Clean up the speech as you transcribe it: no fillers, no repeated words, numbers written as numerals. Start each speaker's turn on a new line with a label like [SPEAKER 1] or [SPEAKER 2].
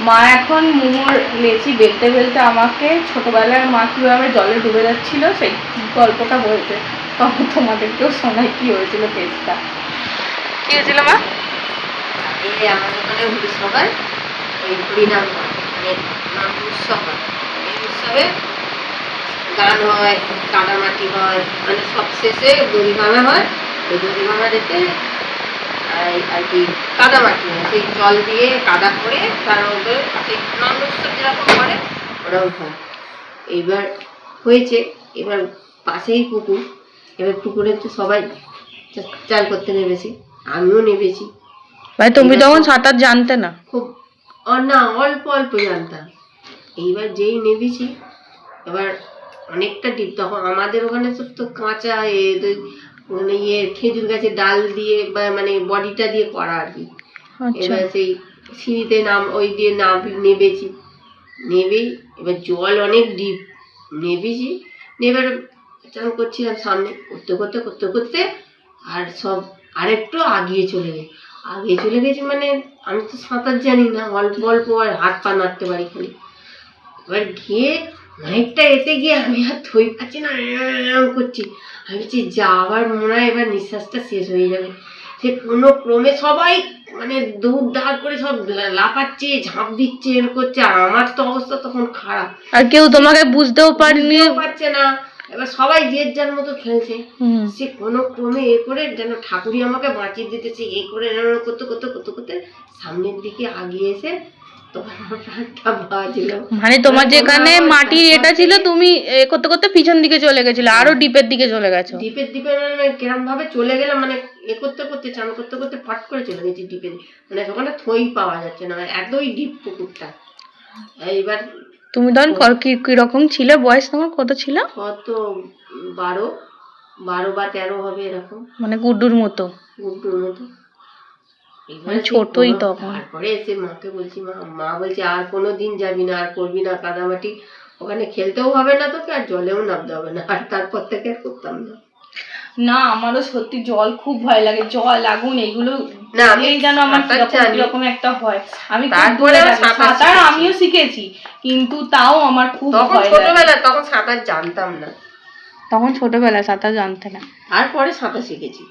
[SPEAKER 1] মা এখন মোমোর লেচি বেলতে বেলতে আমাকে ছোটবেলায় মা কিভাবে জলে ডুবে যাচ্ছিল সেই গল্পটা বলছে, তখন তোমাদেরকেও শোনায় কি হয়েছিল কেসটা। কি হয়েছিল মা?
[SPEAKER 2] এই আমাদের ওখানে উৎসব হয়, ওই হরিনাম হয়, মানে নাম উৎসব হয়। এই উৎসবে গান হয়, কাদামাটি হয়, মানে সব শেষে দড়ি ভাঙা হয়। ওই দড়ি ভাঙা রেখে আর কি কাদামাটি হয়, সেই জল দিয়ে কাদা করে তার মধ্যে সেই নাম উৎসব যেরকম করে ওরকম হয়। এইবার হয়েছে, এবার পাশেই পুকুর, এবার পুকুরে তো সবাই চান করতে নেমেছি, আমিও নেমেছি।
[SPEAKER 1] ভাই তুমি তখন সাঁতার জানতে না?
[SPEAKER 2] খুব না, অল্প অল্প জানতাম। এইবার যেই নেমেছি, এবার অনেকটা ডিপ, তখন আমাদের ওখানে সব তো কাঁচা মানে খেজুর গাছের ডাল দিয়ে বা মানে বডিটা দিয়ে করা আর কি। এবার সেই সিঁড়িতে ওই দিয়ে নেবেছি, নেবেই এবার জল অনেক ডিপ, নেবেছি, নেবার চান করছিলাম সামনে, করতে করতে করতে করতে আর সব আরেকটু আগিয়ে চলে গেছি মানে আমি তো সাঁতার জানি না, অল্প অল্প আর হাত পা নাড়তে পারি খালি। এবার গিয়ে অনেকটা এতে গিয়ে আমি আর থই পাচ্ছি না, করছি, আমি বলছি যা, আবার মনে হয় এবার নিঃশ্বাসটা শেষ হয়ে যাবে। সে কোনো ক্রমে সবাই মানে দৌড় করে সব লাফাচ্ছে, ঝাঁপ দিচ্ছে, এর করছে, আর আমার তো অবস্থা তখন খারাপ, আর কেউ তোমাকে বুঝতেও পারছে না। এবার সবাই যে যার মতো খেলছে, সে কোনো ক্রমে করে যেন ঠাকুরই আমাকে বাঁচিয়ে দিতেছে, করে করতে করতে করতে করতে সামনের দিকে আগিয়ে এসে
[SPEAKER 1] মানে তোমার যেখানে মাটির এটা ছিল তুমি করতে করতে পিছন দিকে চলে গেছিলে, আরো ডিপের দিকে চলে গেছো।
[SPEAKER 2] ডিপের মানে কিরম ভাবে চলে গেলাম, মানে করতে করতে চান করতে করতে ফট করে চলে গেছি ডিপে, মানে ওখানে থই পাওয়া যাচ্ছে না, এতই ডিপ পুকুরটা। এইবার
[SPEAKER 1] তুমি তখন কিরকম ছিল, বয়স তোমার কত ছিল?
[SPEAKER 2] কত 12 বা 13 হবে এরকম,
[SPEAKER 1] মানে গুড্ডুর মতো। মানে ছোটই তখন।
[SPEAKER 2] তারপরে এসে মাকে বলছি, মা বলছে আর কোনোদিন যাবি না, আর করবি না কাদামাটি, ওখানে খেলতেও হবে না তোকে, আর জলেও নামতে হবে না। আর তারপর থেকে আর করতাম না।
[SPEAKER 1] না আমারও সত্যি জল খুব ভয় লাগে, জল আগুন এগুলো না, আমি যেন আমার কিরকম একটা হয়। আমি সাঁতার আমিও শিখেছি, কিন্তু তাও আমার খুব ভয় লাগে।
[SPEAKER 2] ছোটবেলায় তখন সাঁতার জানতাম না,
[SPEAKER 1] তখন ছোটবেলায় সাঁতার জানতে না,
[SPEAKER 2] তারপরে সাঁতার শিখেছি।